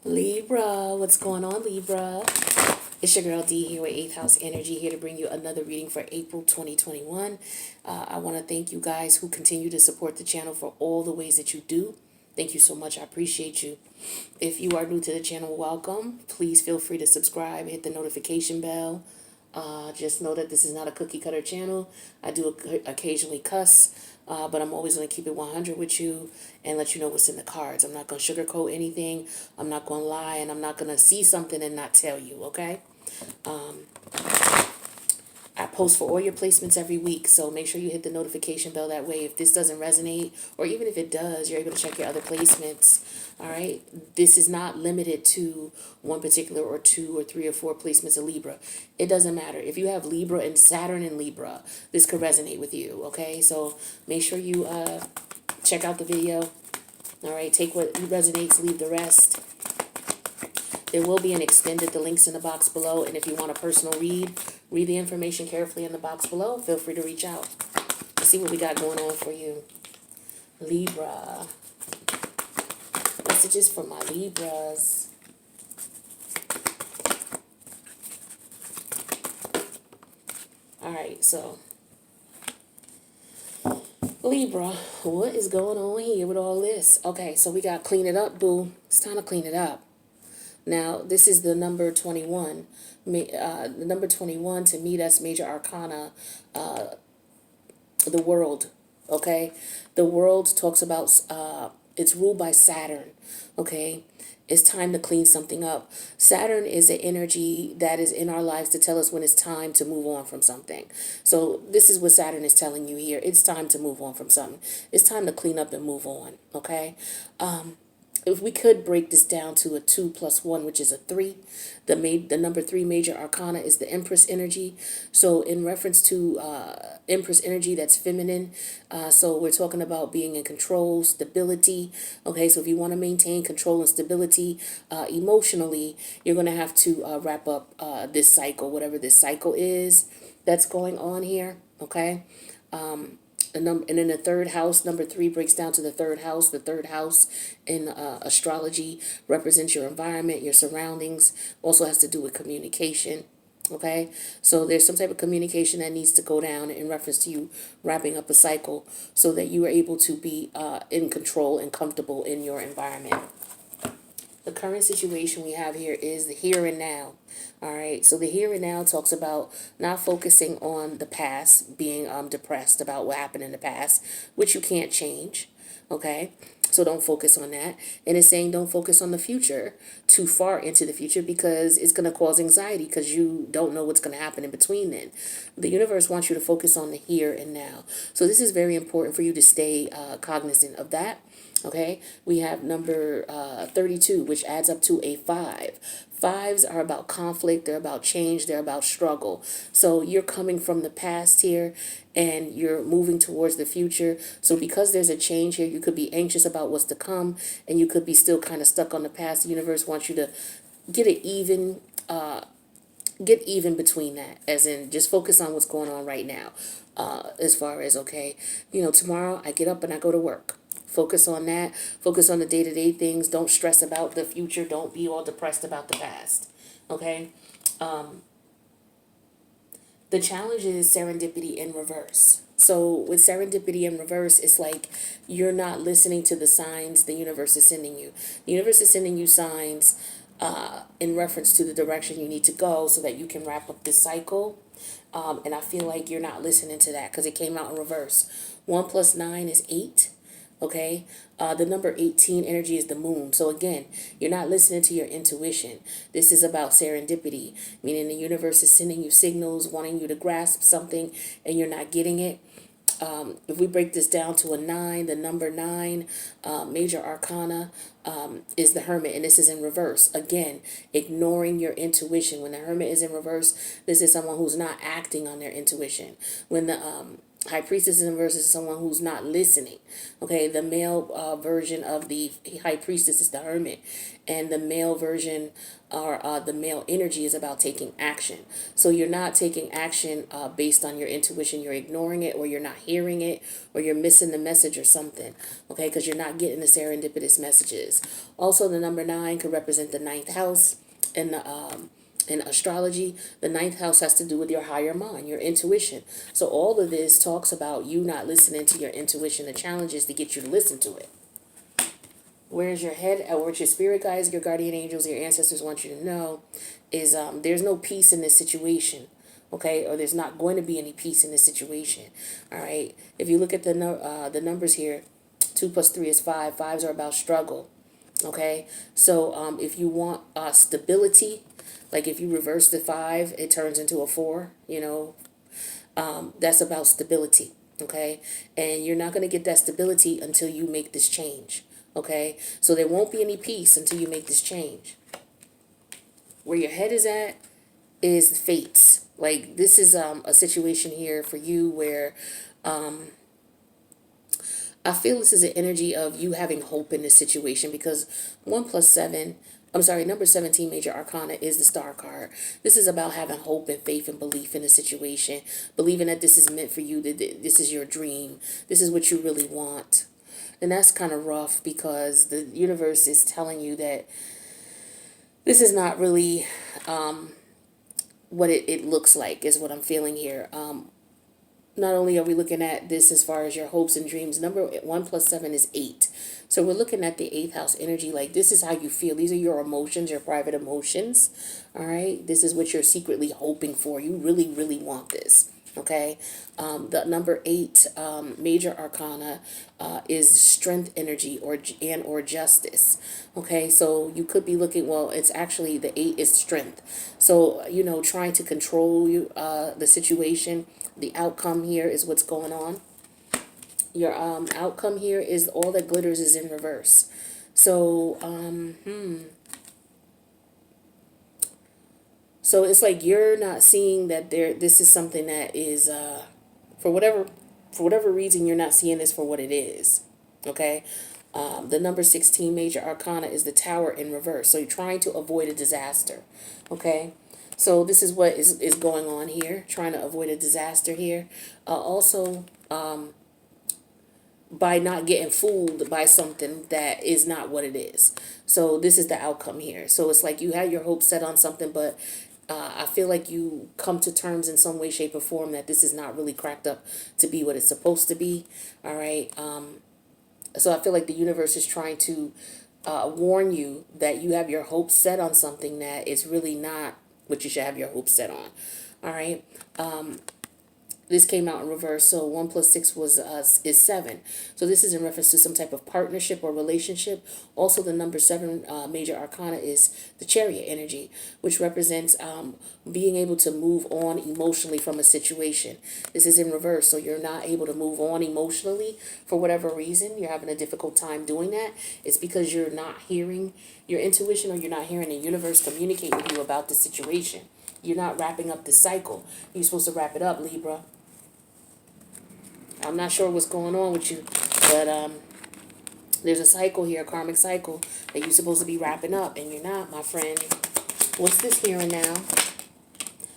Libra, what's going on, Libra? It's your girl D here with 8th House Energy, here to bring you another reading for April 2021. I want to thank you guys who continue to support the channel for all the ways that you do. Thank you so much. I appreciate you. If you are new to the channel, welcome. Please feel free to subscribe, hit the notification bell. Just know that this is not a cookie cutter channel. I do occasionally cuss, but I'm always going to keep it 100 with you and let you know what's in the cards. I'm not going to sugarcoat anything. I'm not going to lie, and I'm not going to see something and not tell you, okay? I post for all your placements every week, so make sure you hit the notification bell. That way, if this doesn't resonate, or even if it does, you're able to check your other placements. All right, this is not limited to one particular or two or three or four placements of Libra. It doesn't matter. If you have Libra and Saturn in Libra, this could resonate with you. Okay, so make sure you check out the video. All right, take what resonates, leave the rest. There will be an extended, the link's in the box below, and if you want a personal read the information carefully in the box below. Feel free to reach out. Let's see what we got going on for you. Libra. Messages for my Libras. Alright, so Libra, what is going on here with all this? Okay, so we got clean it up, boo. It's time to clean it up. Now, this is the number 21. The number 21, to me, that's major arcana, the world, okay? The world talks about, it's ruled by Saturn, okay? It's time to clean something up. Saturn is an energy that is in our lives to tell us when it's time to move on from something. So this is what Saturn is telling you here. It's time to move on from something. It's time to clean up and move on, okay? If we could break this down to a 2 plus 1, which is a 3, the number 3 major arcana is the Empress energy. So in reference to Empress energy, that's feminine. So we're talking about being in control, stability. Okay, so if you want to maintain control and stability emotionally, you're going to have to wrap up this cycle, whatever this cycle is that's going on here. Okay. And in the third house, number 3 breaks down to the third house. The third house in astrology represents your environment, your surroundings. Also has to do with communication. Okay, so there's some type of communication that needs to go down in reference to you wrapping up a cycle so that you are able to be in control and comfortable in your environment. The current situation we have here is the here and now. All right, so the here and now talks about not focusing on the past, being depressed about what happened in the past, which you can't change. Okay, so don't focus on that. And it's saying don't focus on the future, too far into the future, because it's going to cause anxiety because you don't know what's going to happen in between then. The universe wants you to focus on the here and now. So this is very important for you to stay cognizant of that. Okay, we have number 32, which adds up to a 5. Fives are about conflict, they're about change, they're about struggle. So you're coming from the past here and you're moving towards the future. So because there's a change here, you could be anxious about what's to come and you could be still kind of stuck on the past. The universe wants you to get it even, between that, as in just focus on what's going on right now. As far as, okay, tomorrow I get up and I go to work. Focus on that. Focus on the day-to-day things. Don't stress about the future. Don't be all depressed about the past. Okay? The challenge is serendipity in reverse. So with serendipity in reverse, it's like you're not listening to the signs the universe is sending you. The universe is sending you signs in reference to the direction you need to go so that you can wrap up this cycle. And I feel like you're not listening to that because it came out in reverse. 1 plus 9 is 8. Okay, the number 18 energy is the moon. So again, you're not listening to your intuition. This is about serendipity, meaning the universe is sending you signals, wanting you to grasp something, and you're not getting it. If we break this down to a 9, the number 9, major arcana, is the Hermit, and this is in reverse. Again, ignoring your intuition. When the Hermit is in reverse, this is someone who's not acting on their intuition. When the High priestess in reverse is someone who's not listening. Okay, the male version of the high priestess is the hermit, and the male version, or the male energy, is about taking action. So you're not taking action based on your intuition. You're ignoring it, or you're not hearing it, or you're missing the message or something. Okay, because you're not getting the serendipitous messages. Also, the number 9 could represent the ninth house, and the in astrology, the ninth house has to do with your higher mind, your intuition. So all of this talks about you not listening to your intuition. The challenge is to get you to listen to it. Where's your head, or what your spirit guides, your guardian angels, your ancestors want you to know is there's no peace in this situation. Okay, or there's not going to be any peace in this situation. All right. If you look at the numbers here, 2 plus 3 is 5. Fives are about struggle. Okay, so if you want stability, like if you reverse the 5, it turns into a 4, that's about stability. Okay, and you're not going to get that stability until you make this change. Okay, so there won't be any peace until you make this change. Where your head is at is the fates. Like this is a situation here for you where I feel this is an energy of you having hope in this situation, because 1 plus 7, number 17 major arcana is the star card. This is about having hope and faith and belief in the situation, believing that this is meant for you, that this is your dream, this is what you really want. And that's kind of rough, because the universe is telling you that this is not really what it looks like, is what I'm feeling here. Not only are we looking at this as far as your hopes and dreams, number 1 plus 7 is 8. So we're looking at the 8th house energy. Like this is how you feel. These are your emotions, your private emotions. All right. This is what you're secretly hoping for. You really, really want this. Okay. The number 8 major arcana is strength energy or justice. Okay. So you could be looking, well, it's actually the 8 is strength. So, trying to control the situation. The outcome here is what's going on. Your outcome here is all that glitters is in reverse. So, so it's like you're not seeing that this is something that is, for whatever reason, you're not seeing this for what it is. Okay. The number 16 major arcana is the tower in reverse. So you're trying to avoid a disaster. Okay. So this is what is going on here, trying to avoid a disaster here. Also, by not getting fooled by something that is not what it is. So this is the outcome here. So it's like you had your hopes set on something, but I feel like you come to terms in some way, shape, or form that this is not really cracked up to be what it's supposed to be. All right. So I feel like the universe is trying to warn you that you have your hopes set on something that is really not what you should have your hopes set on. All right. This came out in reverse. So 1 plus 6 is 7. So this is in reference to some type of partnership or relationship. Also, the number 7 major arcana is the chariot energy, which represents being able to move on emotionally from a situation. This is in reverse. So you're not able to move on emotionally for whatever reason. You're having a difficult time doing that. It's because you're not hearing your intuition, or you're not hearing the universe communicate with you about the situation. You're not wrapping up the cycle. You're supposed to wrap it up, Libra. I'm not sure what's going on with you, but there's a cycle here, a karmic cycle, that you're supposed to be wrapping up, and you're not, my friend. What's this here and now?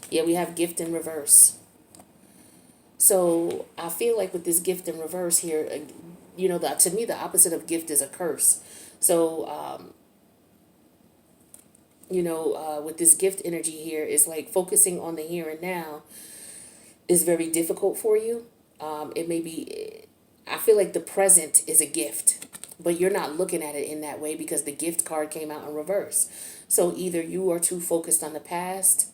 Yeah, we have gift in reverse. So I feel like with this gift in reverse here, to me, the opposite of gift is a curse. So, with this gift energy here, is like focusing on the here and now is very difficult for you. It may be, I feel like the present is a gift, but you're not looking at it in that way because the gift card came out in reverse. So either you are too focused on the past,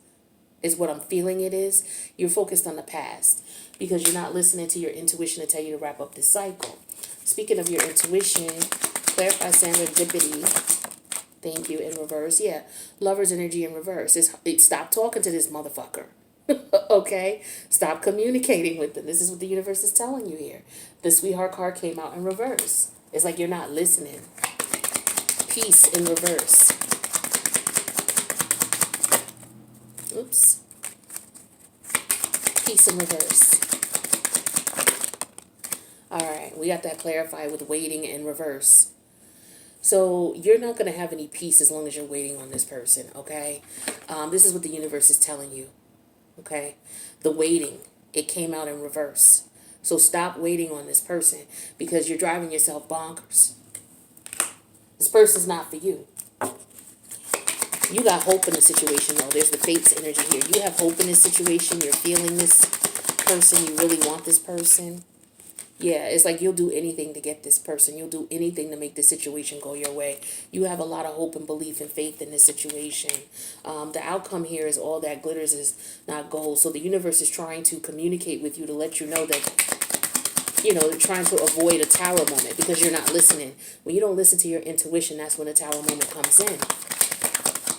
is what I'm feeling it is. You're focused on the past because you're not listening to your intuition to tell you to wrap up this cycle. Speaking of your intuition, clarify serendipity. Thank you, in reverse. Yeah, lover's energy in reverse. Stop talking to this motherfucker. Okay? Stop communicating with them. This is what the universe is telling you here. The sweetheart card came out in reverse. It's like you're not listening. Peace in reverse. Oops. Peace in reverse. All right, we got that clarified with waiting in reverse. So you're not going to have any peace as long as you're waiting on this person, okay? This is what the universe is telling you, okay? The waiting, it came out in reverse. So stop waiting on this person because you're driving yourself bonkers. This person's not for you. You got hope in the situation, though. There's the fate's energy here. You have hope in this situation. You're feeling this person. You really want this person. Yeah, it's like you'll do anything to get this person. You'll do anything to make the situation go your way. You have a lot of hope and belief and faith in this situation. The outcome here is all that glitters is not gold. So the universe is trying to communicate with you to let you know that, they're trying to avoid a tower moment because you're not listening. When you don't listen to your intuition, that's when a tower moment comes in.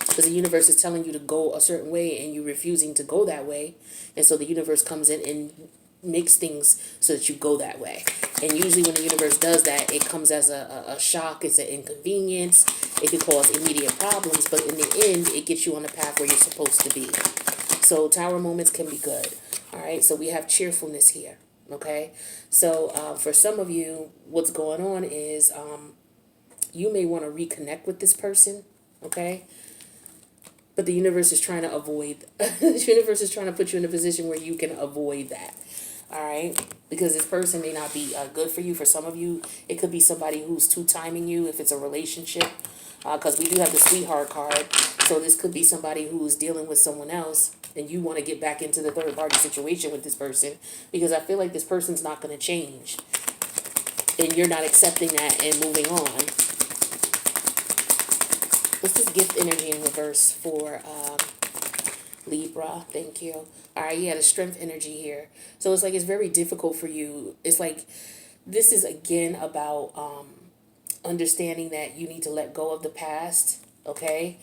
Because the universe is telling you to go a certain way and you're refusing to go that way. And so the universe comes in and makes things so that you go that way. And usually when the universe does that, it comes as a shock. It's an inconvenience. It could cause immediate problems. But in the end, it gets you on the path where you're supposed to be. So tower moments can be good. All right. So we have cheerfulness here. Okay. So for some of you, what's going on is you may want to reconnect with this person. Okay. But the universe is trying to avoid, the universe is trying to put you in a position where you can avoid that. All right? Because this person may not be good for you. For some of you, it could be somebody who's two-timing you if it's a relationship. Because we do have the sweetheart card. So this could be somebody who's dealing with someone else. And you want to get back into the third-party situation with this person. Because I feel like this person's not going to change. And you're not accepting that and moving on. What's this gift energy in reverse for Libra? Thank you. All right, yeah, the strength energy here. So it's like it's very difficult for you. It's like this is, again, about understanding that you need to let go of the past, okay?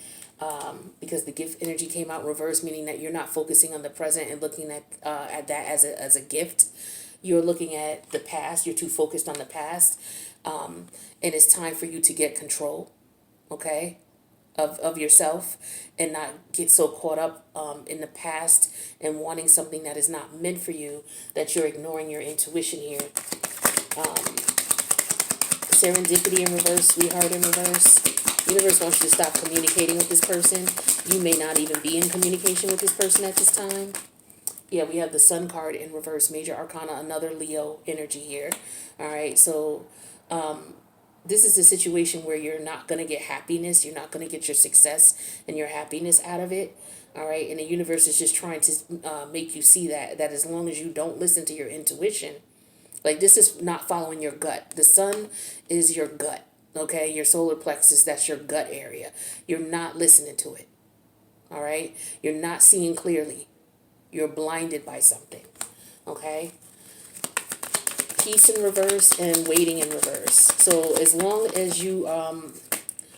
Because the gift energy came out reverse, meaning that you're not focusing on the present and looking at that as a gift. You're looking at the past. You're too focused on the past. And it's time for you to get control, okay? Of yourself and not get so caught up in the past and wanting something that is not meant for you that you're ignoring your intuition here. Serendipity in reverse, sweetheart in reverse. Universe wants you to stop communicating with this person. You may not even be in communication with this person at this time. Yeah, we have the Sun card in reverse, major arcana, another Leo energy here. All right, so this is a situation where you're not going to get happiness. You're not going to get your success and your happiness out of it. All right. And the universe is just trying to make you see that as long as you don't listen to your intuition, like this is not following your gut. The sun is your gut. Okay. Your solar plexus, that's your gut area. You're not listening to it. All right. You're not seeing clearly. You're blinded by something. Okay. Peace in reverse and waiting in reverse. So as long as you,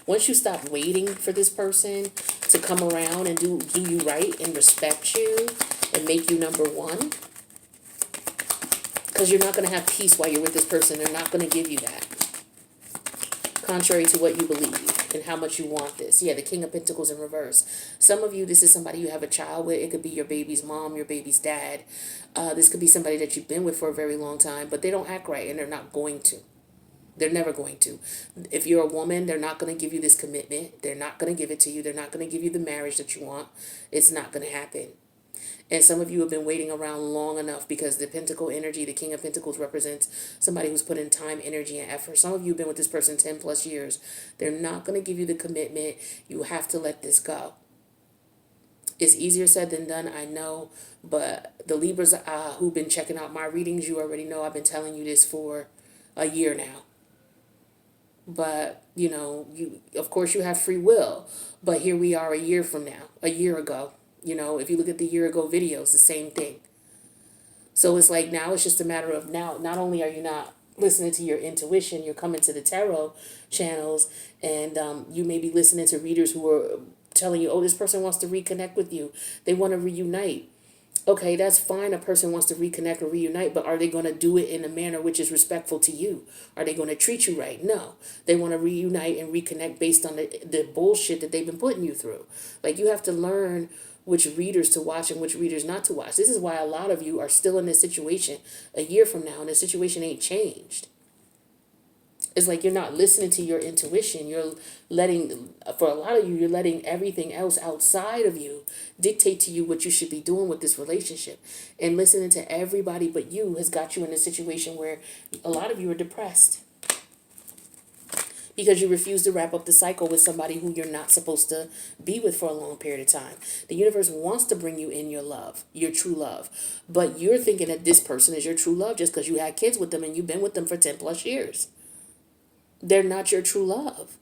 once you stop waiting for this person to come around and do you right and respect you and make you number one, because you're not going to have peace while you're with this person. They're not going to give you that. Contrary to what you believe and how much you want this. Yeah, the King of Pentacles in reverse. Some of you, this is somebody you have a child with. It could be your baby's mom, your baby's dad. This could be somebody that you've been with for a very long time, but they don't act right and they're not going to. They're never going to. If you're a woman, they're not going to give you this commitment. They're not going to give it to you. They're not going to give you the marriage that you want. It's not going to happen. And some of you have been waiting around long enough because the Pentacle energy, the King of Pentacles, represents somebody who's put in time, energy, and effort. Some of you have been with this person 10 plus years. They're not going to give you the commitment. You have to let this go. It's easier said than done, I know. But the Libras who've been checking out my readings, you already know I've been telling you this for a year now. But, of course you have free will. But here we are a year from now, a year ago. If you look at the year ago videos, the same thing. So it's like now it's just a matter of now, not only are you not listening to your intuition, you're coming to the tarot channels and you may be listening to readers who are telling you, oh, this person wants to reconnect with you. They want to reunite. Okay, that's fine. A person wants to reconnect or reunite, but are they going to do it in a manner which is respectful to you? Are they going to treat you right? No. They want to reunite and reconnect based on the bullshit that they've been putting you through. Like, you have to learn which readers to watch and which readers not to watch. This is why a lot of you are still in this situation a year from now, and the situation ain't changed. It's like you're not listening to your intuition. You're letting, for a lot of you, you're letting everything else outside of you dictate to you what you should be doing with this relationship. And listening to everybody but you has got you in a situation where a lot of you are depressed because you refuse to wrap up the cycle with somebody who you're not supposed to be with for a long period of time. The universe wants to bring you in your love, your true love. But you're thinking that this person is your true love just because you had kids with them and you've been with them for 10 plus years. They're not your true love.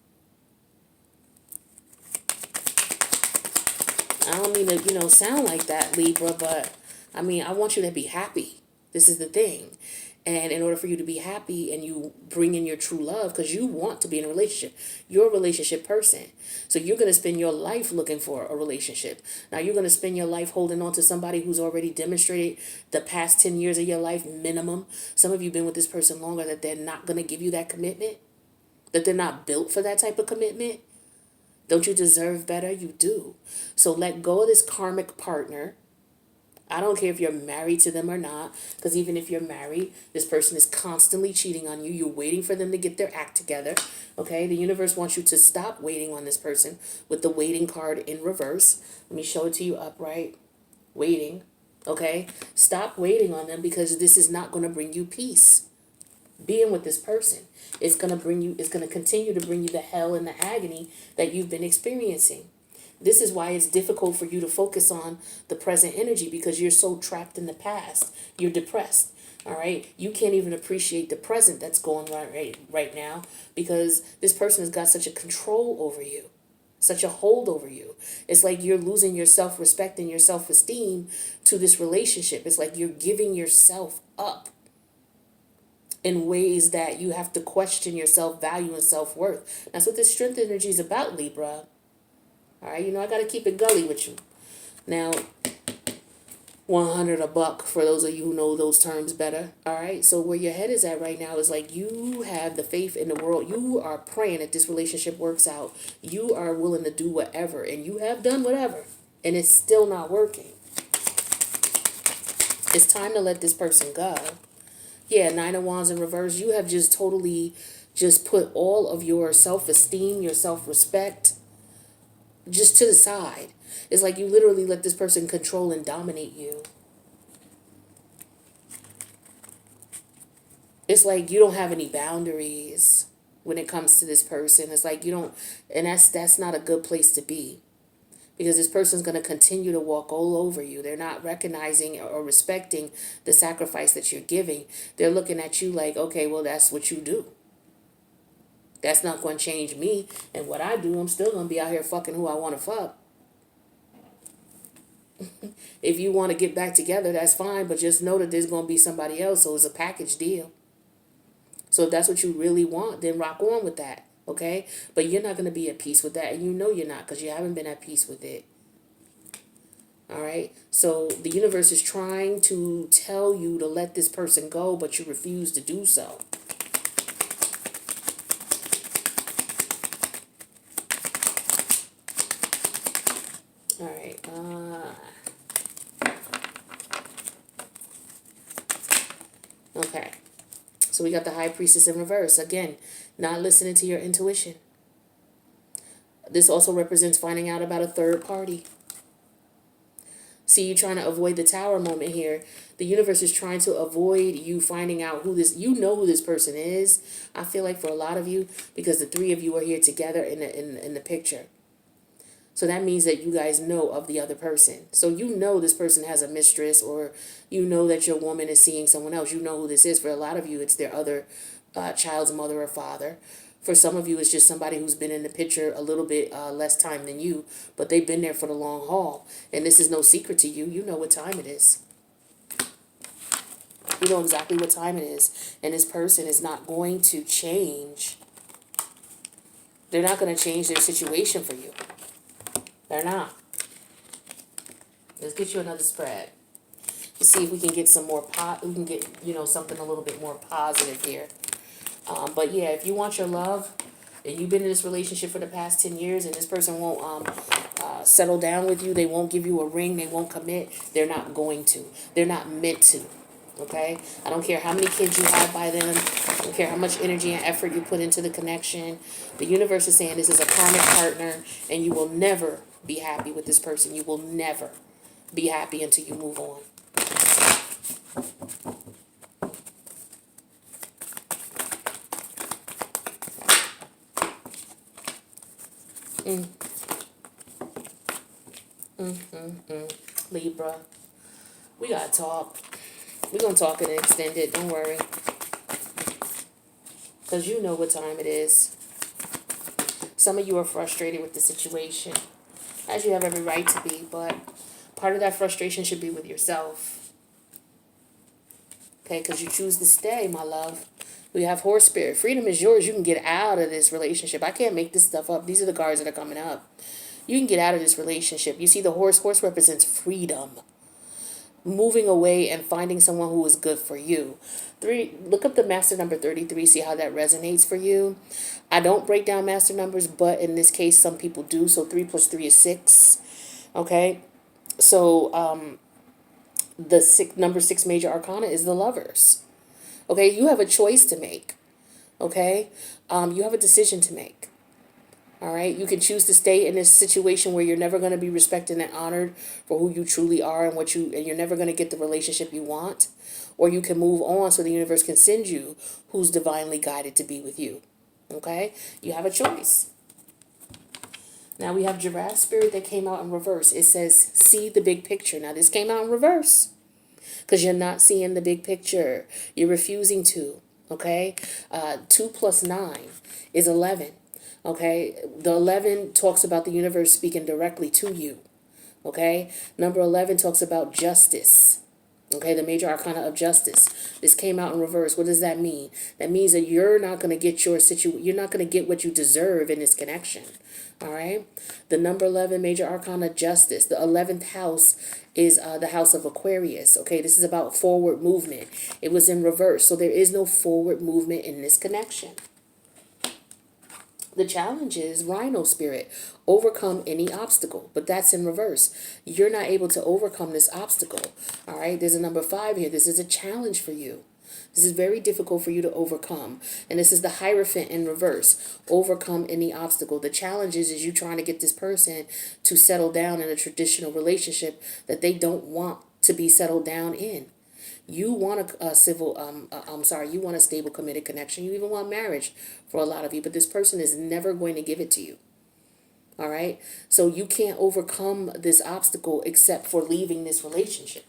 I don't mean to, sound like that, Libra, but I mean, I want you to be happy. This is the thing. And in order for you to be happy and you bring in your true love, because you want to be in a relationship, you're a relationship person. So you're going to spend your life looking for a relationship. Now, you're going to spend your life holding on to somebody who's already demonstrated the past 10 years of your life minimum. Some of you have been with this person longer that they're not going to give you that commitment, that they're not built for that type of commitment. Don't you deserve better? You do. So let go of this karmic partner. I don't care if you're married to them or not, because even if you're married, this person is constantly cheating on you. You're waiting for them to get their act together. Okay? The universe wants you to stop waiting on this person with the waiting card in reverse. Let me show it to you upright. Waiting. Okay? Stop waiting on them because this is not going to bring you peace. Being with this person, it's going to continue to bring you the hell and the agony that you've been experiencing. This is why it's difficult for you to focus on the present energy, because you're so trapped in the past. You're depressed. All right. You can't even appreciate the present that's going on right now, because this person has got such a control over you, such a hold over you. It's like you're losing your self-respect and your self-esteem to this relationship. It's like you're giving yourself up in ways that you have to question your self-value and self-worth. That's what this strength energy is about, Libra. All right, I got to keep it gully with you. Now, 100 a buck for those of you who know those terms better. All right, so where your head is at right now is like you have the faith in the world. You are praying that this relationship works out. You are willing to do whatever, and you have done whatever, and it's still not working. It's time to let this person go. Yeah, Nine of Wands in reverse. You have just totally just put all of your self-esteem, your self-respect, just to the side. It's like you literally let this person control and dominate you. It's like you don't have any boundaries when it comes to this person. It's like you don't, and that's not a good place to be. Because this person's going to continue to walk all over you. They're not recognizing or respecting the sacrifice that you're giving. They're looking at you like, okay, well, that's what you do. That's not going to change me. And what I do, I'm still going to be out here fucking who I want to fuck. If you want to get back together, that's fine. But just know that there's going to be somebody else. So it's a package deal. So if that's what you really want, then rock on with that. Okay? But you're not going to be at peace with that. And you know you're not, because you haven't been at peace with it. All right. So the universe is trying to tell you to let this person go, but you refuse to do so. All right. Okay. So we got the High Priestess in reverse. Again, not listening to your intuition. This also represents finding out about a third party. See, you trying to avoid the Tower moment here. The universe is trying to avoid you finding out who this, who this person is. I feel like for a lot of you, because the three of you are here together in the picture. So that means that you guys know of the other person. So you know this person has a mistress, or you know that your woman is seeing someone else. You know who this is. For a lot of you, it's their other child's mother or father. For some of you, it's just somebody who's been in the picture a little bit less time than you, but they've been there for the long haul. And this is no secret to you. You know what time it is. You know exactly what time it is. And this person is not going to change. They're not going to change their situation for you. They're not. Let's get you another spread. See if we can get some more we can get, something a little bit more positive here. But yeah, if you want your love, and you've been in this relationship for the past 10 years and this person won't settle down with you, they won't give you a ring, they won't commit, they're not going to. They're not meant to. Okay? I don't care how many kids you have by them. I don't care how much energy and effort you put into the connection. The universe is saying this is a karmic partner and you will never be happy with this person. You will never be happy until you move on. Libra, we gotta talk. We're gonna talk and extend it, don't worry. Because you know what time it is. Some of you are frustrated with the situation, as you have every right to be, but part of that frustration should be with yourself. Okay, because you choose to stay, my love. We have horse spirit. Freedom is yours. You can get out of this relationship. I can't make this stuff up. These are the cards that are coming up. You can get out of this relationship. You see the horse. Horse represents freedom. Moving away and finding someone who is good for you. Look up the master number 33. See how that resonates for you. I don't break down master numbers, but in this case, some people do. So 3 plus 3 is 6. Okay. So the number 6 major arcana is the Lovers. Okay. You have a choice to make. Okay. You have a decision to make. All right. You can choose to stay in this situation where you're never going to be respected and honored for who you truly are and you're never going to get the relationship you want. Or you can move on so the universe can send you who's divinely guided to be with you. Okay. You have a choice. Now we have Giraffe Spirit that came out in reverse. It says, see the big picture. Now this came out in reverse because you're not seeing the big picture. You're refusing to. Okay. 2 plus 9 is 11. Okay, the 11 talks about the universe speaking directly to you. Okay, number 11 talks about justice. Okay, the major arcana of justice. This came out in reverse. What does that mean? That means that you're not going to get you're not going to get what you deserve in this connection. All right, the number 11 major arcana, justice. The 11th house is the house of Aquarius. Okay, this is about forward movement. It was in reverse, so there is no forward movement in this connection. The challenge is Rhino Spirit. Overcome any obstacle, but that's in reverse. You're not able to overcome this obstacle. All right, there's a number 5 here. This is a challenge for you. This is very difficult for you to overcome. And this is the Hierophant in reverse. Overcome any obstacle. The challenge is you trying to get this person to settle down in a traditional relationship that they don't want to be settled down in. You want you want a stable, committed connection. You even want marriage for a lot of you, but this person is never going to give it to you. All right? So you can't overcome this obstacle except for leaving this relationship.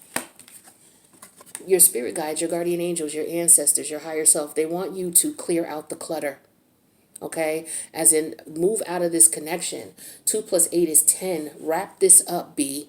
Your spirit guides, your guardian angels, your ancestors, your higher self, they want you to clear out the clutter. Okay? As in, move out of this connection. 2 plus 8 is 10. Wrap this up, B.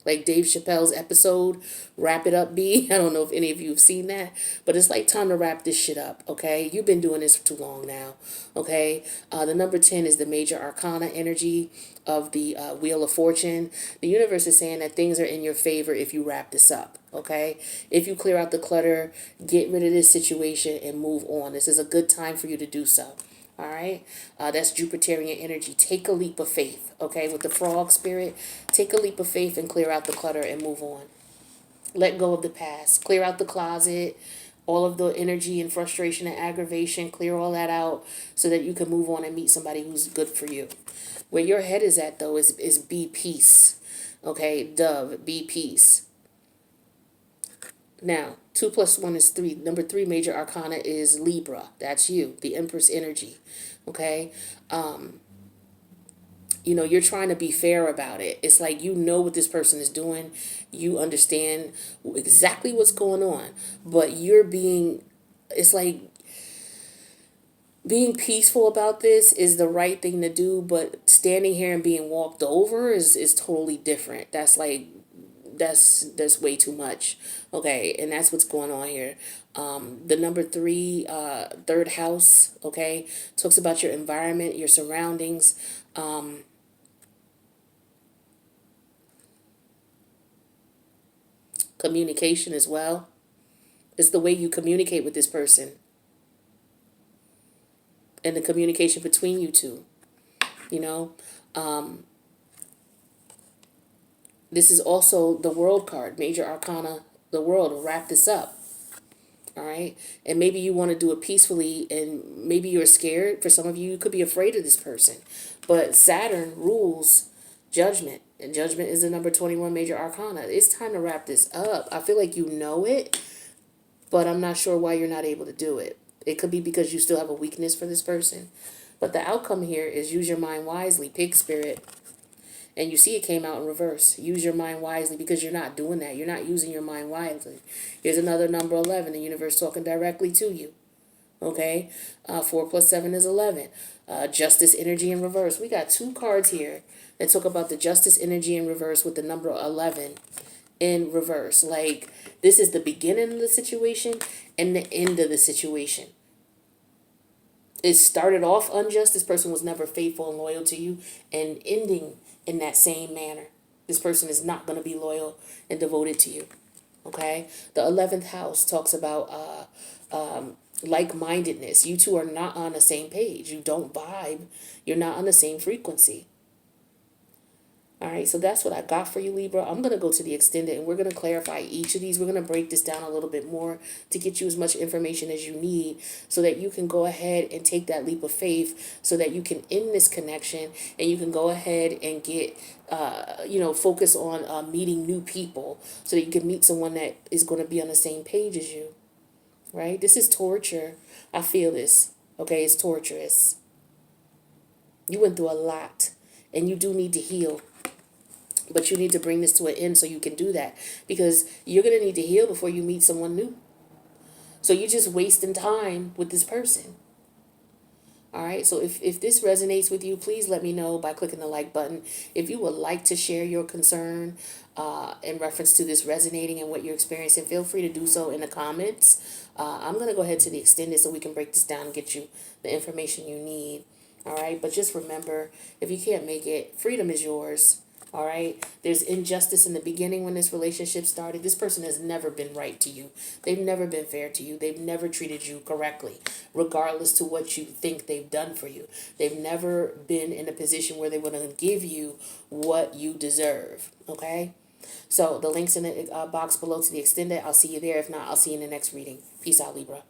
Like Dave Chappelle's episode, Wrap It Up, B. I don't know if any of you have seen that, but it's like time to wrap this shit up, okay? You've been doing this for too long now, okay? The number 10 is the major arcana energy of the Wheel of Fortune. The universe is saying that things are in your favor if you wrap this up, okay? If you clear out the clutter, get rid of this situation and move on. This is a good time for you to do so. All right, that's Jupiterian energy. Take a leap of faith, okay? With the frog spirit, take a leap of faith and clear out the clutter and move on. Let go of the past. Clear out the closet, all of the energy and frustration and aggravation. Clear all that out so that you can move on and meet somebody who's good for you. Where your head is at, though, is be peace, okay? Dove, be peace. Now, 2 plus 1 is 3. Number 3 major arcana is Libra. That's you, the Empress energy. Okay? You're trying to be fair about it. It's like you know what this person is doing. You understand exactly what's going on. But it's like being peaceful about this is the right thing to do. But standing here and being walked over is totally different. That's way too much. Okay, and that's what's going on here. The number 3, third house, okay, talks about your environment, your surroundings. Communication as well. It's the way you communicate with this person and the communication between you two. You know, this is also the World card, Major Arcana, the World. Will wrap this up. All right. And maybe you want to do it peacefully, and maybe you're scared. For some of you, you could be afraid of this person. But Saturn rules judgment, and judgment is the number 21 major arcana. It's time to wrap this up. I feel like you know it, but I'm not sure why you're not able to do it. It could be because you still have a weakness for this person. But the outcome here is use your mind wisely, pig spirit. And you see it came out in reverse. Use your mind wisely, because you're not doing that. You're not using your mind wisely. Here's another number 11, the universe talking directly to you. Okay? 4 plus 7 is 11. Justice energy in reverse. We got two cards here that talk about the justice energy in reverse with the number 11 in reverse. Like, this is the beginning of the situation and the end of the situation. It started off unjust. This person was never faithful and loyal to you, and ending in that same manner. This person is not going to be loyal and devoted to you. Okay? The 11th house talks about like-mindedness. You two are not on the same page. You don't vibe. You're not on the same frequency. All right, so that's what I got for you, Libra. I'm going to go to the extended, and we're going to clarify each of these. We're going to break this down a little bit more to get you as much information as you need so that you can go ahead and take that leap of faith, so that you can end this connection and you can go ahead and get, focus on meeting new people so that you can meet someone that is going to be on the same page as you, right? This is torture. I feel this, okay? It's torturous. You went through a lot, and you do need to heal. But you need to bring this to an end so you can do that, because you're going to need to heal before you meet someone new. So you're just wasting time with this person. All right. So if this resonates with you, please let me know by clicking the like button. If you would like to share your concern in reference to this resonating and what you're experiencing, feel free to do so in the comments. I'm going to go ahead to the extended so we can break this down and get you the information you need. All right. But just remember, if you can't make it, freedom is yours. All right. There's injustice in the beginning when this relationship started. This person has never been right to you. They've never been fair to you. They've never treated you correctly, regardless to what you think they've done for you. They've never been in a position where they want to give you what you deserve. Okay. So the link's in the box below to the extended. I'll see you there. If not, I'll see you in the next reading. Peace out, Libra.